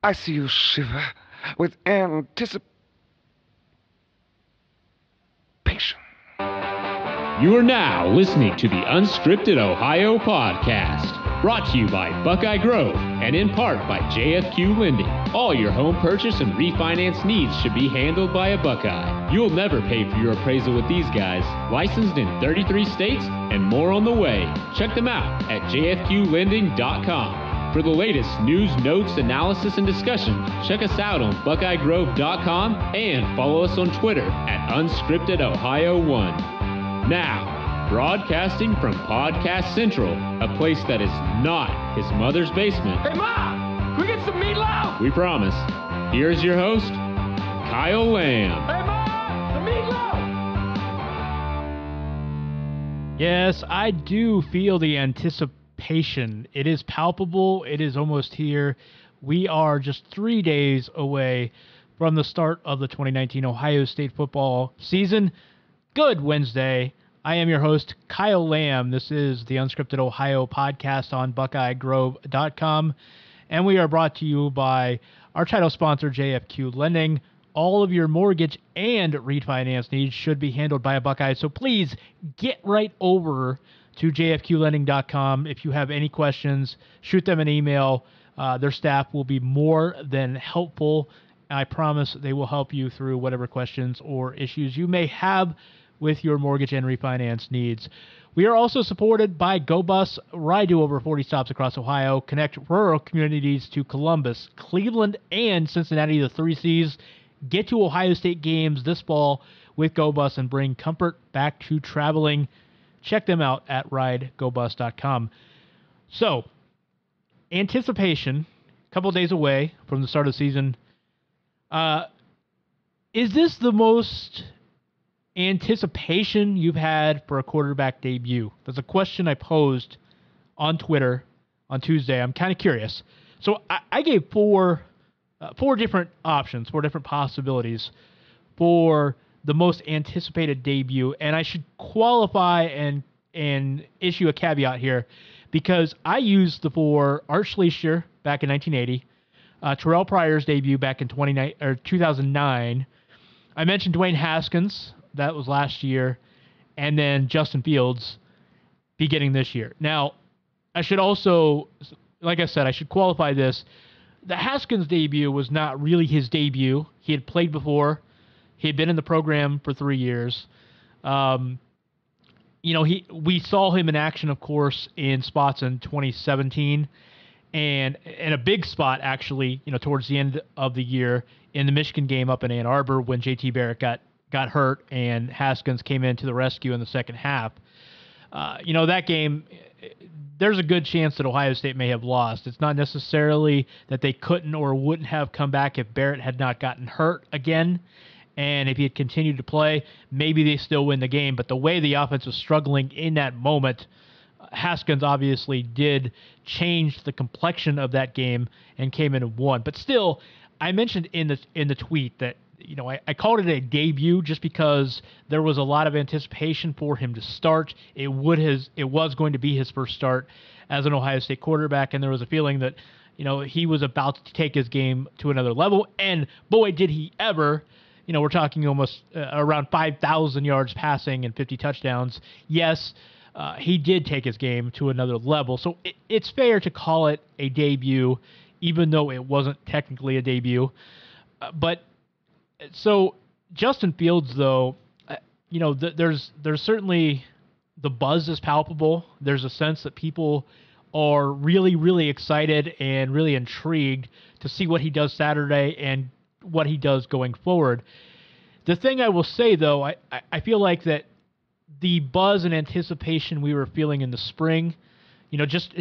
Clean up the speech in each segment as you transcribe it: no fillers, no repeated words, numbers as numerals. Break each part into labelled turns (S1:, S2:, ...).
S1: I see you shiver with anticipation.
S2: You are now listening to the Unscripted Ohio Podcast, brought to you by Buckeye Grove and in part by JFQ Lending. All your home purchase and refinance needs should be handled by a Buckeye. You'll never pay for your appraisal with these guys. Licensed in 33 states and more on the way. Check them out at jfqlending.com. For the latest news, notes, analysis, and discussion, check us out on buckeyegrove.com and follow us on Twitter at UnscriptedOhio1. Now, broadcasting from Podcast Central, a place that is not his mother's basement.
S1: Hey, Ma! Can we get some meatloaf?
S2: We promise. Here's your host, Kyle Lamb.
S1: Hey, Ma! The meatloaf!
S3: Yes, I do feel the anticipation. It is palpable. It is almost here. We are just 3 days away from the start of the 2019 Ohio State football season. Good Wednesday. I am your host, Kyle Lamb. This is the Unscripted Ohio Podcast on BuckeyeGrove.com, and we are brought to you by our title sponsor, JFQ Lending. All of your mortgage and refinance needs should be handled by a Buckeye, so please get right over to jfqlending.com. If you have any questions, shoot them an email. Their staff will be more than helpful. I promise they will help you through whatever questions or issues you may have with your mortgage and refinance needs. We are also supported by GoBus. Ride to over 40 stops across Ohio. Connect rural communities to Columbus, Cleveland, and Cincinnati, the 3 Cs. Get to Ohio State games this fall with GoBus and bring comfort back to traveling. Check them out at ridegobus.com. So, anticipation, a couple days away from the start of the season. Is this the most anticipation you've had for a quarterback debut? That's a question I posed on Twitter on Tuesday. I'm kind of curious. So I gave four different options, 4 different possibilities for the most anticipated debut, and I should qualify and issue a caveat here because I used the 4 Art Schlechter back in 1980, Terrell Pryor's debut back in 2009. I mentioned Dwayne Haskins. That was last year, and then Justin Fields beginning this year. Now, I should also, like I said, I should qualify this. The Haskins debut was not really his debut. He had played before. He had been in the program for 3 years. We saw him in action, of course, in spots in 2017, and in a big spot, actually, towards the end of the year in the Michigan game up in Ann Arbor when J.T. Barrett got hurt and Haskins came into the rescue in the second half. That game, there's a good chance that Ohio State may have lost. It's not necessarily that they couldn't or wouldn't have come back if Barrett had not gotten hurt again. And if he had continued to play, maybe they still win the game. But the way the offense was struggling in that moment, Haskins obviously did change the complexion of that game and came in and won. But still, I mentioned in the tweet that I called it a debut just because there was a lot of anticipation for him to start. It was going to be his first start as an Ohio State quarterback, and there was a feeling that he was about to take his game to another level. And boy, did he ever! We're talking almost around 5,000 yards passing and 50 touchdowns. Yes, he did take his game to another level. So it's fair to call it a debut, even though it wasn't technically a debut. So Justin Fields, though, there's certainly the buzz is palpable. There's a sense that people are really, really excited and really intrigued to see what he does Saturday and what he does going forward. The thing I will say, though, I feel like that the buzz and anticipation we were feeling in the spring, just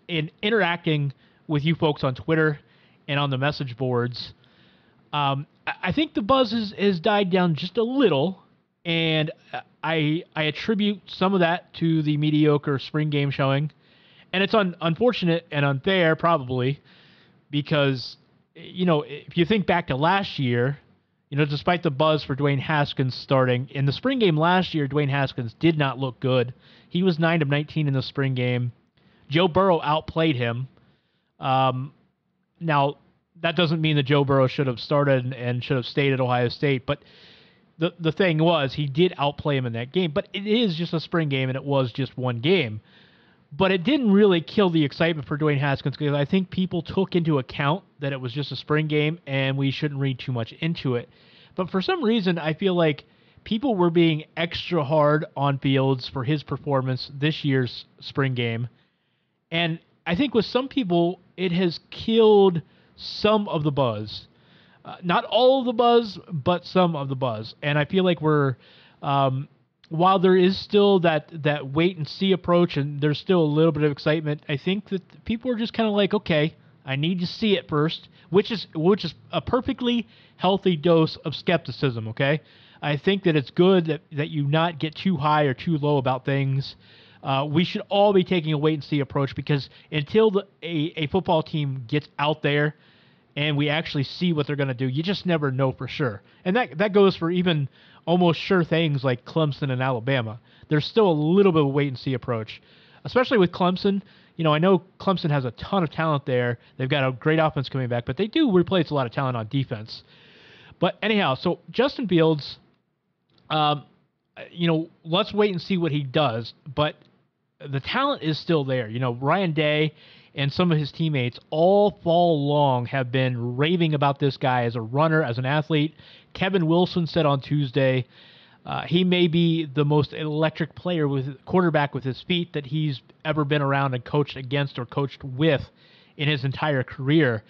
S3: in interacting with you folks on Twitter and on the message boards, I think the buzz has died down just a little, and I attribute some of that to the mediocre spring game showing, and it's unfortunate and unfair probably because if you think back to last year, despite the buzz for Dwayne Haskins starting in the spring game last year, Dwayne Haskins did not look good. He was 9 of 19 in the spring game. Joe Burrow outplayed him. Now, that doesn't mean that Joe Burrow should have started and should have stayed at Ohio State. But the thing was, he did outplay him in that game. But it is just a spring game, and it was just one game. But it didn't really kill the excitement for Dwayne Haskins because I think people took into account that it was just a spring game and we shouldn't read too much into it. But for some reason, I feel like people were being extra hard on Fields for his performance this year's spring game. And I think with some people, it has killed some of the buzz. Not all of the buzz, but some of the buzz. And I feel like we're... while there is still that wait and see approach and there's still a little bit of excitement, I think that people are just kind of like, okay, I need to see it first, which is a perfectly healthy dose of skepticism, okay? I think that it's good that you not get too high or too low about things. We should all be taking a wait and see approach because until a football team gets out there and we actually see what they're going to do, you just never know for sure. And that goes for even almost sure things like Clemson and Alabama. There's still a little bit of a wait-and-see approach, especially with Clemson. You know, I know Clemson has a ton of talent there. They've got a great offense coming back, but they do replace a lot of talent on defense. But anyhow, so Justin Fields, let's wait and see what he does. But the talent is still there. You know, Ryan Day and some of his teammates all fall long have been raving about this guy as a runner, as an athlete. Kevin Wilson said on Tuesday he may be the most electric quarterback with his feet that he's ever been around and coached against or coached with in his entire career.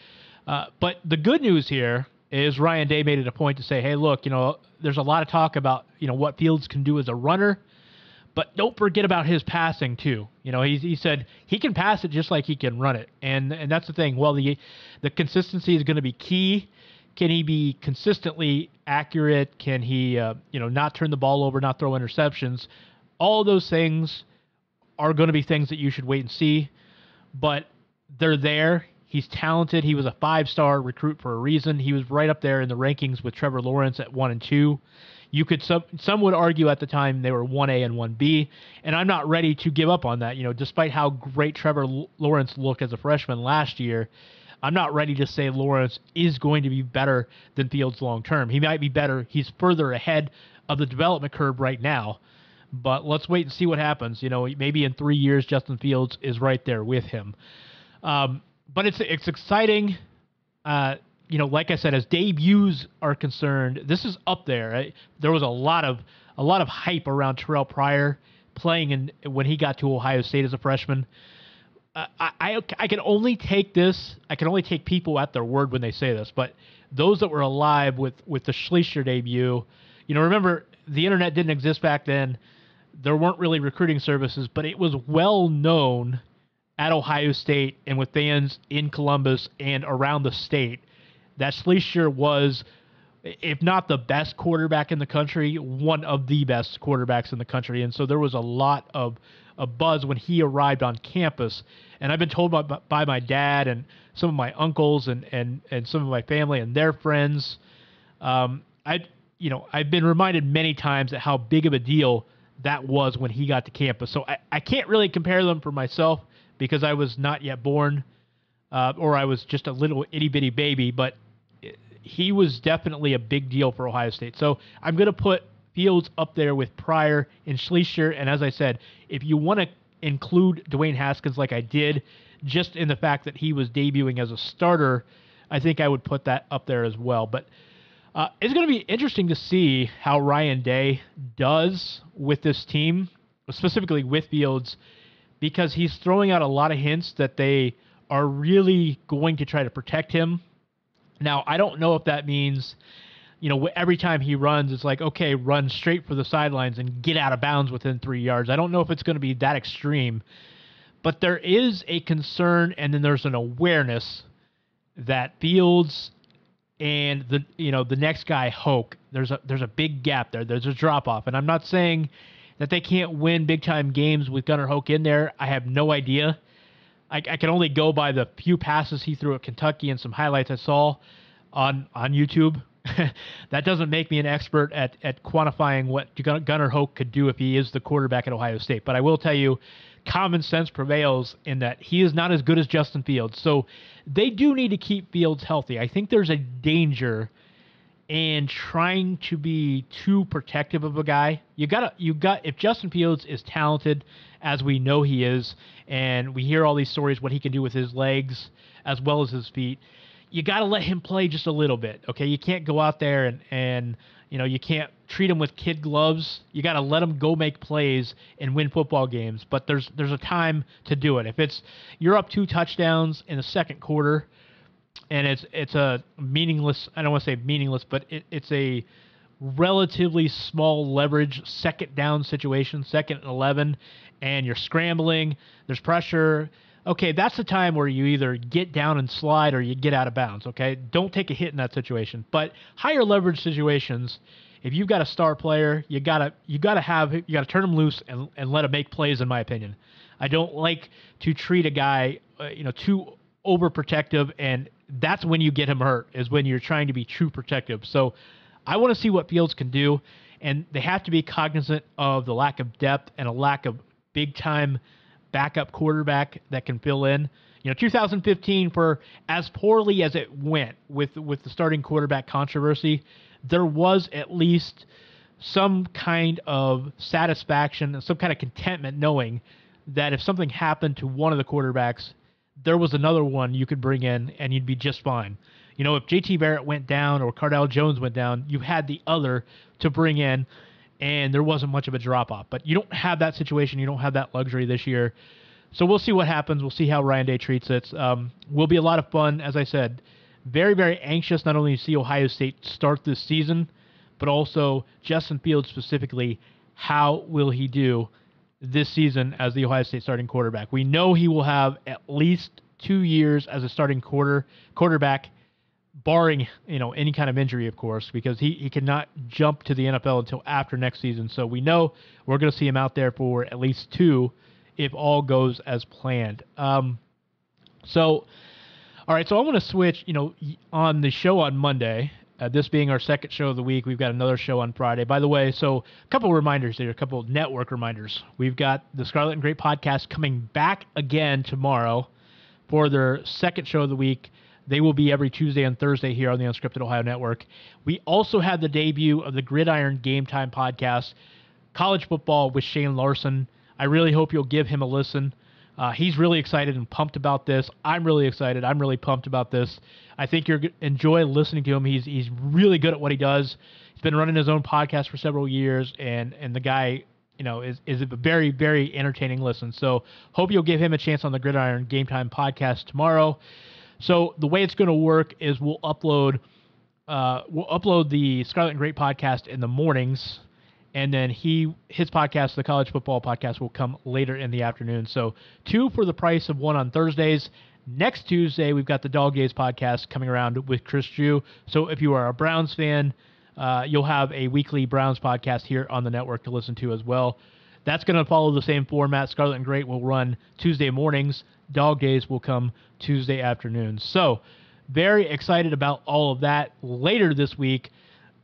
S3: But the good news here is Ryan Day made it a point to say, hey, look, there's a lot of talk about, what Fields can do as a runner, but don't forget about his passing too. He said he can pass it just like he can run it. And that's the thing. Well, the consistency is going to be key. Can he be consistently accurate? Can he, not turn the ball over, not throw interceptions? All of those things are going to be things that you should wait and see. But they're there. He's talented. He was a 5-star recruit for a reason. He was right up there in the rankings with Trevor Lawrence at 1 and 2. Some would argue at the time they were 1A and 1B, and I'm not ready to give up on that. Despite how great Trevor Lawrence looked as a freshman last year, I'm not ready to say Lawrence is going to be better than Fields long term. He might be better. He's further ahead of the development curve right now, but let's wait and see what happens. Maybe in 3 years, Justin Fields is right there with him. But it's exciting. Like I said, as debuts are concerned, this is up there. Right? There was a lot of hype around Terrell Pryor playing when he got to Ohio State as a freshman. I can only take this. I can only take people at their word when they say this. But those that were alive with the Schleicher debut, remember the internet didn't exist back then. There weren't really recruiting services, but it was well known at Ohio State and with fans in Columbus and around the state that Schleicher was, if not the best quarterback in the country, one of the best quarterbacks in the country. And so there was a lot of buzz when he arrived on campus. And I've been told by my dad and some of my uncles and some of my family and their friends, I've been reminded many times at how big of a deal that was when he got to campus. So I can't really compare them for myself because I was not yet born or I was just a little itty-bitty baby, but he was definitely a big deal for Ohio State. So I'm going to put Fields up there with Pryor and Schleicher. And as I said, if you want to include Dwayne Haskins like I did, just in the fact that he was debuting as a starter, I think I would put that up there as well. But it's going to be interesting to see how Ryan Day does with this team, specifically with Fields, because he's throwing out a lot of hints that they are really going to try to protect him. Now, I don't know if that means, every time he runs, it's like, okay, run straight for the sidelines and get out of bounds within 3 yards. I don't know if it's going to be that extreme, but there is a concern and then there's an awareness that Fields and the next guy, Hoke, there's a big gap there. There's a drop-off, and I'm not saying that they can't win big-time games with Gunnar Hoke in there. I have no idea. I can only go by the few passes he threw at Kentucky and some highlights I saw on YouTube. that doesn't make me an expert at quantifying what Gunnar Hoke could do if he is the quarterback at Ohio State. But I will tell you, common sense prevails in that he is not as good as Justin Fields. So they do need to keep Fields healthy. I think there's a danger in trying to be too protective of a guy. If Justin Fields is talented, as we know he is, and we hear all these stories, what he can do with his legs as well as his feet, you got to let him play just a little bit. Okay. You can't go out there and you can't treat him with kid gloves. You got to let him go make plays and win football games. But there's a time to do it. If you're up 2 touchdowns in the second quarter, and it's a meaningless, I don't want to say meaningless, but it's a relatively small leverage second down situation, 2nd and 11, and you're scrambling, there's pressure. Okay, that's the time where you either get down and slide or you get out of bounds, okay? Don't take a hit in that situation. But higher leverage situations, if you've got a star player, you gotta turn him loose and let him make plays, in my opinion. I don't like to treat a guy too overprotective, and that's when you get him hurt, is when you're trying to be too protective. So I want to see what Fields can do, and they have to be cognizant of the lack of depth and a lack of big-time backup quarterback that can fill in. 2015, for as poorly as it went with the starting quarterback controversy, there was at least some kind of satisfaction and some kind of contentment knowing that if something happened to one of the quarterbacks, there was another one you could bring in and you'd be just fine. If JT Barrett went down or Cardale Jones went down, you had the other to bring in, and there wasn't much of a drop-off. But you don't have that situation. You don't have that luxury this year. So we'll see what happens. We'll see how Ryan Day treats it. Will be a lot of fun, as I said. Very, very anxious not only to see Ohio State start this season, but also Justin Fields specifically. How will he do this season as the Ohio State starting quarterback? We know he will have at least 2 years as a starting quarterback, barring any kind of injury, of course, because he cannot jump to the NFL until after next season. So we know we're going to see him out there for at least 2 if all goes as planned. All right, so I want to switch, on the show on Monday, this being our second show of the week. We've got another show on Friday. By the way, so a couple reminders there, a couple network reminders. We've got the Scarlet and Gray podcast coming back again tomorrow for their second show of the week. They will be every Tuesday and Thursday here on the Unscripted Ohio Network. We also had the debut of the Gridiron Game Time podcast, college football with Shane Larson. I really hope you'll give him a listen. He's really excited and pumped about this. I'm really excited. I'm really pumped about this. I think you're enjoy listening to him. He's really good at what he does. He's been running his own podcast for several years, and the guy, is a very, very entertaining listen. So hope you'll give him a chance on the Gridiron Game Time podcast tomorrow. So the way it's going to work is we'll upload the Scarlet and Gray podcast in the mornings, and then his podcast, the college football podcast, will come later in the afternoon. So 2 for the price of 1 on Thursdays. Next Tuesday, we've got the Dog Days podcast coming around with Chris Drew. So if you are a Browns fan, you'll have a weekly Browns podcast here on the network to listen to as well. That's going to follow the same format. Scarlet and Gray will run Tuesday mornings. Dog Days will come Tuesday afternoons. So very excited about all of that. Later this week,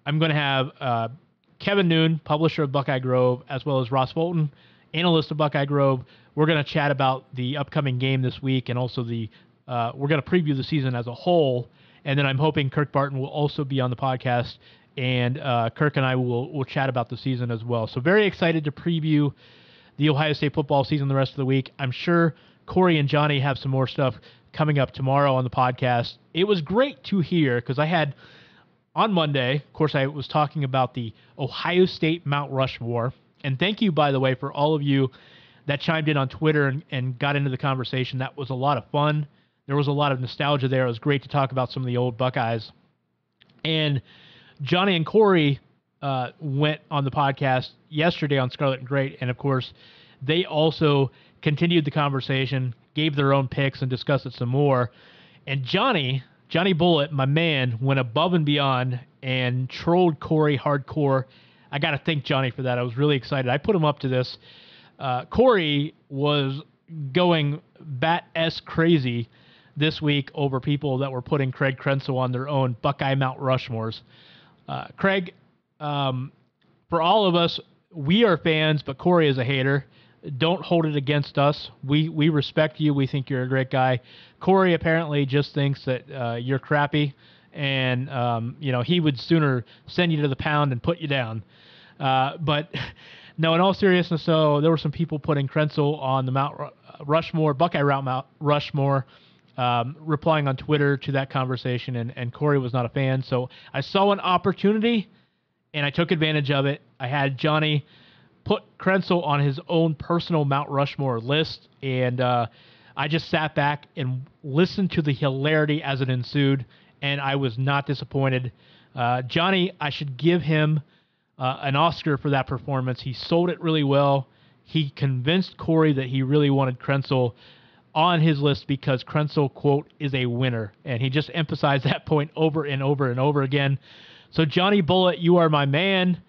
S3: I'm going to have Kevin Noon, publisher of Buckeye Grove, as well as Ross Fulton, analyst of Buckeye Grove. We're going to chat about the upcoming game this week, and also we're going to preview the season as a whole. And then I'm hoping Kirk Barton will also be on the podcast, and Kirk and I will chat about the season as well. So very excited to preview the Ohio State football season the rest of the week. I'm sure Corey and Johnny have some more stuff coming up tomorrow on the podcast. It was great to hear, because I had on Monday, of course, I was talking about the Ohio State Mount Rushmore. And thank you, by the way, for all of you that chimed in on Twitter and got into the conversation. That was a lot of fun. There was a lot of nostalgia there. It was great to talk about some of the old Buckeyes. And Johnny and Corey went on the podcast yesterday on Scarlet and Gray, and of course, they also continued the conversation, gave their own picks, and discussed it some more. And Johnny Bullitt, my man, went above and beyond and trolled Corey hardcore. I got to thank Johnny for that. I was really excited. I put him up to this. Corey was going bat-esque crazy this week over people that were putting Craig Krenzel on their own Buckeye Mount Rushmores. Craig, for all of us, we are fans, but Corey is a hater. Don't hold it against us. We respect you. We think you're a great guy. Corey apparently just thinks that you're crappy, and he would sooner send you to the pound and put you down. But no, in all seriousness, so there were some people putting Krenzel on the Mount Rushmore, Buckeye route Mount Rushmore, replying on Twitter to that conversation, and Corey was not a fan. So I saw an opportunity, and I took advantage of it. I had Johnny put Krenzel on his own personal Mount Rushmore list, and I just sat back and listened to the hilarity as it ensued, and I was not disappointed. Johnny, I should give him an Oscar for that performance. He sold it really well. He convinced Corey that he really wanted Krenzel on his list because Krenzel, quote, is a winner, and he just emphasized that point over and over and over again. So Johnny Bullitt, you are my man.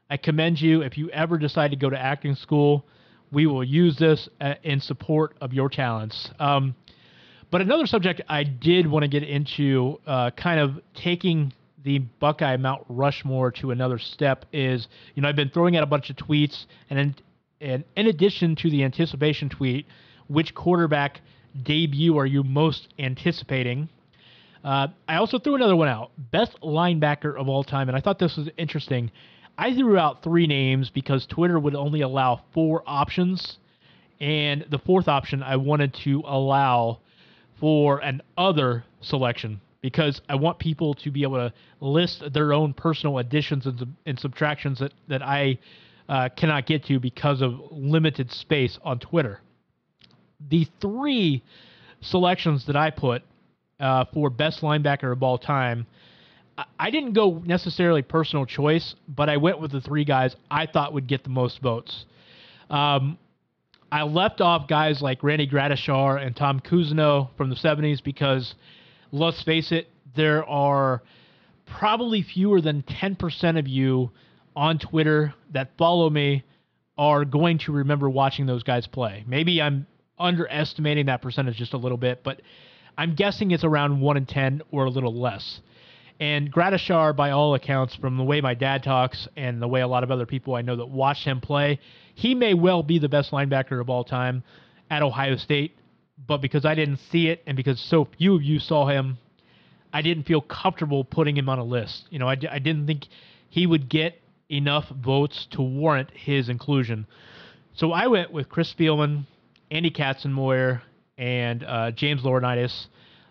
S3: I commend you. If you ever decide to go to acting school, we will use this in support of your talents. But another subject I did want to get into, kind of taking the Buckeye Mount Rushmore to another step, is, I've been throwing out a bunch of tweets, and in addition to the anticipation tweet, which quarterback debut are you most anticipating? I also threw another one out, best linebacker of all time, and I thought this was interesting. I threw out 3 names because Twitter would only allow 4 options, and the 4th option I wanted to allow for an other selection because I want people to be able to list their own personal additions and subtractions that I cannot get to because of limited space on Twitter. The 3 selections that I put for best linebacker of all time, I didn't go necessarily personal choice, but I went with the 3 guys I thought would get the most votes. I left off guys like Randy Gradishar and Tom Cousineau from the 70s because, let's face it, there are probably fewer than 10% of you on Twitter that follow me are going to remember watching those guys play. Maybe I'm underestimating that percentage just a little bit, but I'm guessing it's around 1 in 10 or a little less. And Gradishar, by all accounts, from the way my dad talks and the way a lot of other people I know that watch him play, he may well be the best linebacker of all time at Ohio State. But because I didn't see it and because so few of you saw him, I didn't feel comfortable putting him on a list. I didn't think he would get enough votes to warrant his inclusion. So I went with Chris Spielman, Andy Katzenmoyer, and James Laurinaitis.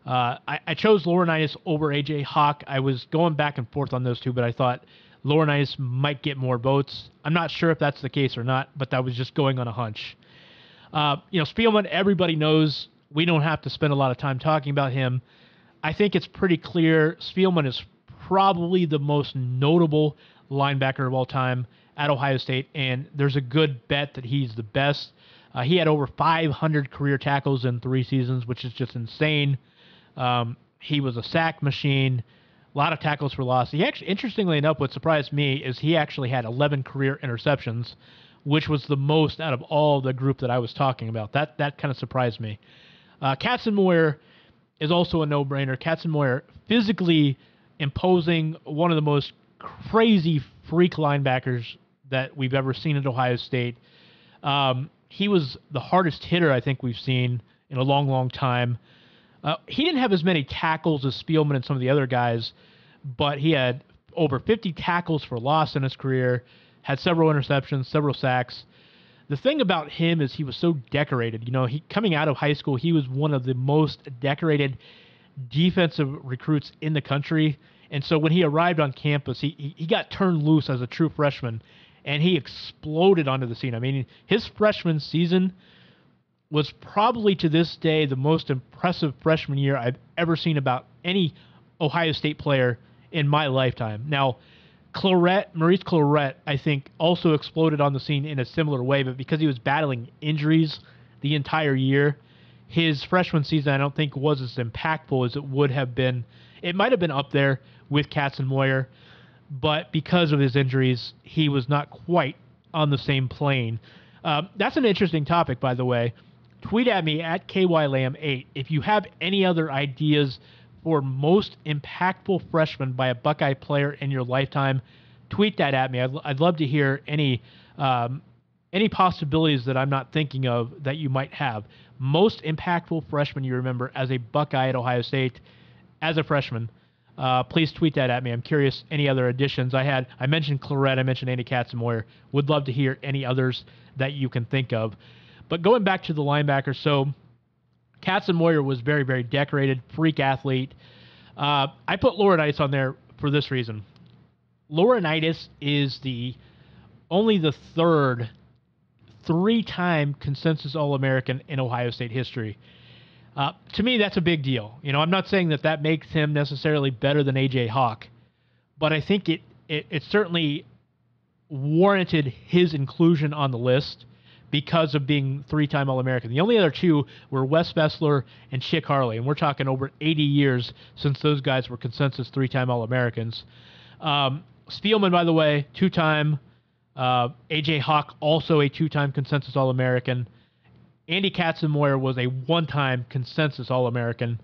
S3: I chose Laurinaitis over A.J. Hawk. I was going back and forth on those two, but I thought Laurinaitis might get more votes. I'm not sure if that's the case or not, but that was just going on a hunch. Spielman, everybody knows. We don't have to spend a lot of time talking about him. I think it's pretty clear Spielman is probably the most notable linebacker of all time at Ohio State, and there's a good bet that he's the best. He had over 500 career tackles in 3 seasons, which is just insane. He was a sack machine, a lot of tackles for loss. He actually, interestingly enough, what surprised me is he actually had 11 career interceptions, which was the most out of all the group that I was talking about. That kind of surprised me. Katzenmoyer is also a no-brainer. Katzenmoyer, physically imposing, one of the most crazy freak linebackers that we've ever seen at Ohio State. He was the hardest hitter I think we've seen in a long, long time. He didn't have as many tackles as Spielman and some of the other guys, but he had over 50 tackles for loss in his career, had several interceptions, several sacks. The thing about him is he was so decorated. He coming out of high school, he was one of the most decorated defensive recruits in the country. And so when he arrived on campus, he got turned loose as a true freshman, and he exploded onto the scene. I mean, his freshman season was probably to this day the most impressive freshman year I've ever seen about any Ohio State player in my lifetime. Now, Maurice Clarett, I think, also exploded on the scene in a similar way, but because he was battling injuries the entire year, his freshman season I don't think was as impactful as it would have been. It might have been up there with Katzenmoyer, but because of his injuries, he was not quite on the same plane. That's an interesting topic, by the way. Tweet at me at KYLam8 if you have any other ideas for most impactful freshman by a Buckeye player in your lifetime, tweet that at me. I'd love to hear any possibilities that I'm not thinking of that you might have. Most impactful freshman you remember as a Buckeye at Ohio State as a freshman. Please tweet that at me. I'm curious any other additions I mentioned Claret, I mentioned Andy Katzenmoyer. Would love to hear any others that you can think of. But going back to the linebacker, so Katzenmoyer was very, very decorated, freak athlete. I put Laurinaitis on there for this reason. Laurinaitis is only the third 3-time consensus All-American in Ohio State history. To me, that's a big deal. I'm not saying that makes him necessarily better than A.J. Hawk, but I think it certainly warranted his inclusion on the list because of being 3-time All-American. The only other two were Wes Fessler and Chick Harley, and we're talking over 80 years since those guys were consensus 3-time All-Americans. Spielman, by the way, 2-time. A.J. Hawk, also a 2-time consensus All-American. Andy Katzenmoyer was a 1-time consensus All-American.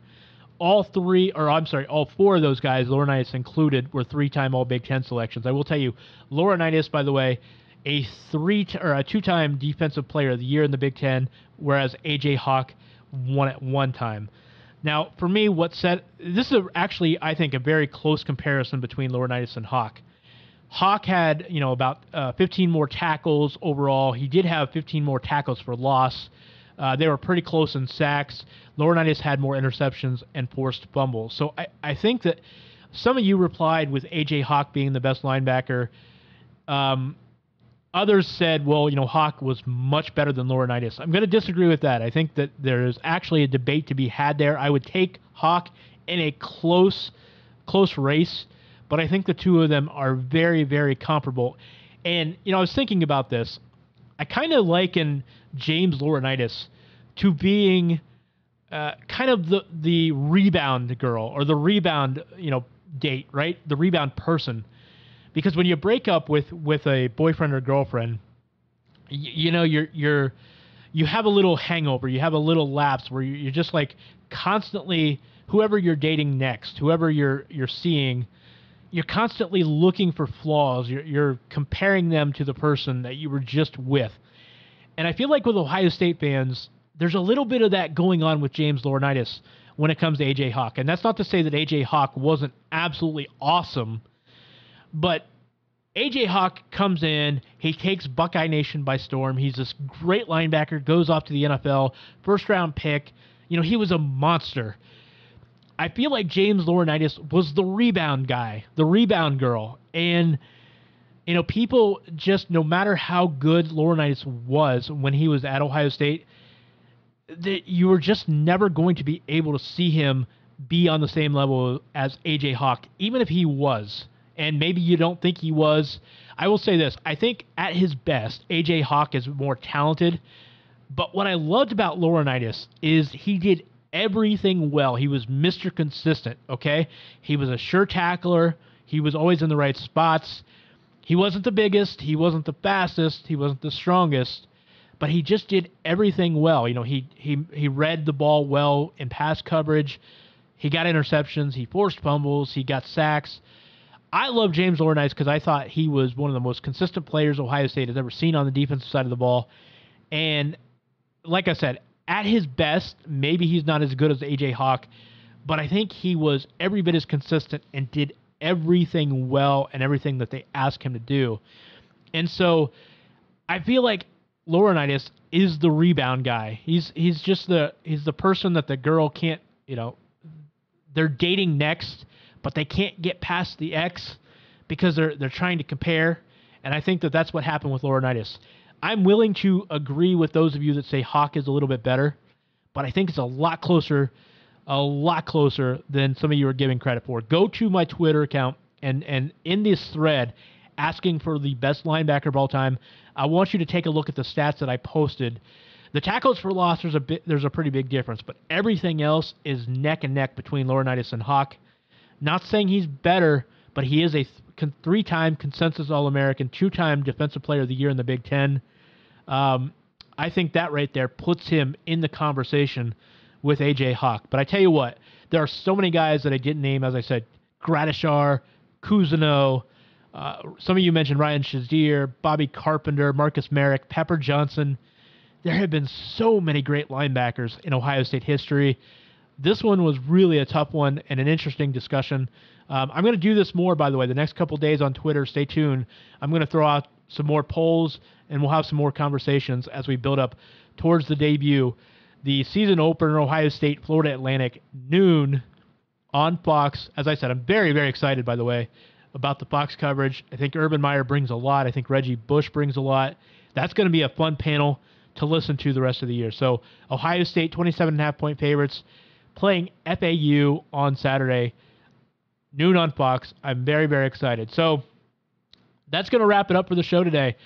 S3: All 4 of those guys, Laurinaitis included, were 3-time All-Big Ten selections. I will tell you, Laurinaitis, by the way, a 2-time Defensive Player of the Year in the Big Ten, whereas A.J. Hawk won it 1 time. Now, for me, this is actually, I think, a very close comparison between Laurinaitis and Hawk. Hawk had, about 15 more tackles overall. He did have 15 more tackles for loss. They were pretty close in sacks. Laurinaitis had more interceptions and forced fumbles. So I think that some of you replied with A.J. Hawk being the best linebacker. Others said, well, Hawk was much better than Laurinaitis. I'm going to disagree with that. I think that there is actually a debate to be had there. I would take Hawk in a close race, but I think the two of them are very, very comparable. And, I was thinking about this. I kind of liken James Laurinaitis to being kind of the rebound girl or the rebound, date, right? The rebound person. Because when you break up with a boyfriend or girlfriend, you have a little hangover, you have a little lapse where you're just like constantly, whoever you're dating next, whoever you're seeing, you're constantly looking for flaws. You're comparing them to the person that you were just with. And I feel like with Ohio State fans, there's a little bit of that going on with James Laurinaitis when it comes to A.J. Hawk. And that's not to say that A.J. Hawk wasn't absolutely awesome, but A.J. Hawk comes in, he takes Buckeye Nation by storm. He's this great linebacker, goes off to the NFL, first-round pick. He was a monster. I feel like James Laurinaitis was the rebound guy, the rebound girl. And, people just, no matter how good Laurinaitis was when he was at Ohio State, that you were just never going to be able to see him be on the same level as A.J. Hawk, even if he was. And maybe you don't think he was. I will say this. I think at his best, A.J. Hawk is more talented. But what I loved about Laurinaitis is he did everything well. He was Mr. Consistent, okay? He was a sure tackler. He was always in the right spots. He wasn't the biggest. He wasn't the fastest. He wasn't the strongest. But he just did everything well. He read the ball well in pass coverage. He got interceptions. He forced fumbles. He got sacks. I love James Laurinaitis because I thought he was one of the most consistent players Ohio State has ever seen on the defensive side of the ball. And like I said, at his best, maybe he's not as good as A.J. Hawk, but I think he was every bit as consistent and did everything well and everything that they asked him to do. And so I feel like Laurinaitis is the rebound guy. He's the person that the girl can't, they're dating next, but they can't get past the X because they're trying to compare. And I think that that's what happened with Laurinaitis. I'm willing to agree with those of you that say Hawk is a little bit better, but I think it's a lot closer than some of you are giving credit for. Go to my Twitter account and in this thread asking for the best linebacker of all time, I want you to take a look at the stats that I posted. The tackles for loss, there's a pretty big difference, but everything else is neck and neck between Laurinaitis and Hawk. Not saying he's better, but he is a 3-time consensus All-American, 2-time Defensive Player of the Year in the Big Ten. I think that right there puts him in the conversation with A.J. Hawk. But I tell you what, There are so many guys that I didn't name, as I said, Gradishar, Cousineau, some of you mentioned Ryan Shazier, Bobby Carpenter, Marcus Merrick, Pepper Johnson. There have been so many great linebackers in Ohio State history. This one was really a tough one and an interesting discussion. I'm going to do this more, by the way, the next couple days on Twitter. Stay tuned. I'm going to throw out some more polls, and we'll have some more conversations as we build up towards the debut. The season opener, Ohio State, Florida Atlantic, noon on Fox. As I said, I'm very, very excited, by the way, about the Fox coverage. I think Urban Meyer brings a lot. I think Reggie Bush brings a lot. That's going to be a fun panel to listen to the rest of the year. So Ohio State, 27.5-point favorites, playing FAU on Saturday, noon on Fox. I'm very, very excited. So that's going to wrap it up for the show today.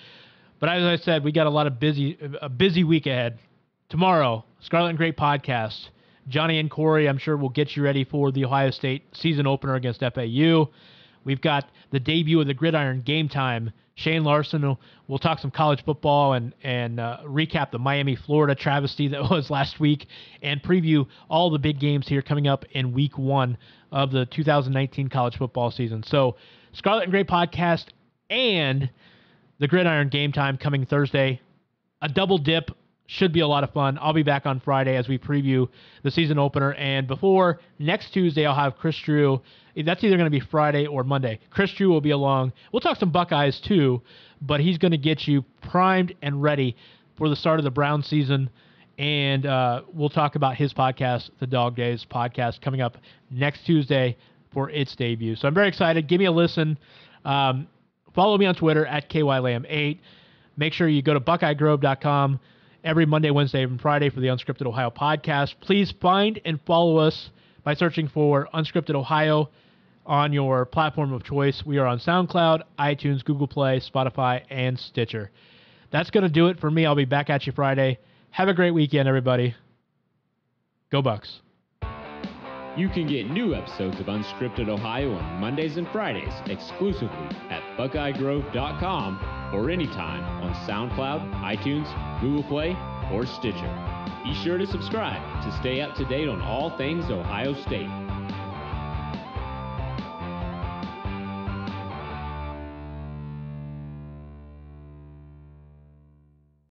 S3: But as I said, we got a busy week ahead. Tomorrow, Scarlet and Gray podcast. Johnny and Corey, I'm sure, will get you ready for the Ohio State season opener against FAU. We've got the debut of the Gridiron Game Time. Shane Larson will talk some college football and recap the Miami-Florida travesty that was last week and preview all the big games here coming up in week 1 of the 2019 college football season. So Scarlet and Gray podcast and the Gridiron Game Time coming Thursday. A double dip. Should be a lot of fun. I'll be back on Friday as we preview the season opener. And before next Tuesday, I'll have Chris Drew. That's either going to be Friday or Monday. Chris Drew will be along. We'll talk some Buckeyes too, but he's going to get you primed and ready for the start of the Brown season. And we'll talk about his podcast, the Dog Days podcast, coming up next Tuesday for its debut. So I'm very excited. Give me a listen. Follow me on Twitter at KYLam8. Make sure you go to BuckeyeGrove.com every Monday, Wednesday, and Friday for the Unscripted Ohio podcast. Please find and follow us by searching for Unscripted Ohio on your platform of choice. We are on SoundCloud, iTunes, Google Play, Spotify, and Stitcher. That's going to do it for me. I'll be back at you Friday. Have a great weekend, everybody. Go Bucks.
S2: You can get new episodes of Unscripted Ohio on Mondays and Fridays exclusively at BuckeyeGrove.com or anytime on SoundCloud, iTunes, Google Play, or Stitcher. Be sure to subscribe to stay up to date on all things Ohio State.